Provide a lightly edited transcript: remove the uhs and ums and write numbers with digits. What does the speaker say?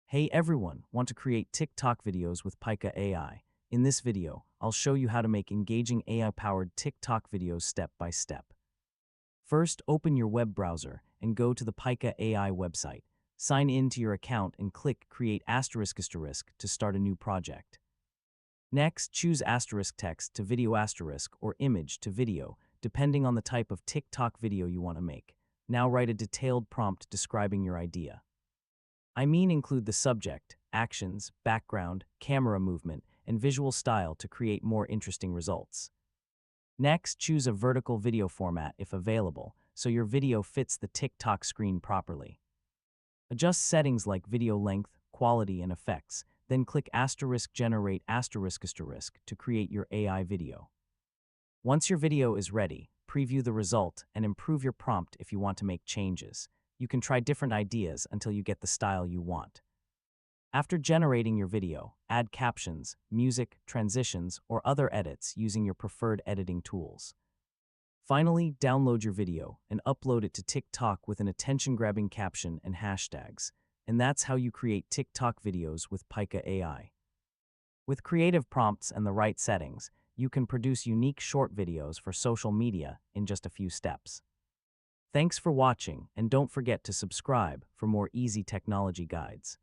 Hey everyone, want to create TikTok videos with Pika AI? In this video, I'll show you how to make engaging AI-powered TikTok videos step by step. First, open your web browser and go to the Pika AI website. Sign in to your account and click Create *** to start a new project. Next, choose *text to video * or image to video, depending on the type of TikTok video you want to make. Now write a detailed prompt describing your idea. Include the subject, actions, background, camera movement, and visual style to create more interesting results. Next, choose a vertical video format if available, so your video fits the TikTok screen properly. Adjust settings like video length, quality, and effects, then click *generate ** to create your AI video. Once your video is ready, preview the result and improve your prompt if you want to make changes. You can try different ideas until you get the style you want. After generating your video, add captions, music, transitions, or other edits using your preferred editing tools. Finally, download your video and upload it to TikTok with an attention-grabbing caption and hashtags. And that's how you create TikTok videos with Pika AI. With creative prompts and the right settings, you can produce unique short videos for social media in just a few steps. Thanks for watching, and don't forget to subscribe for more easy technology guides.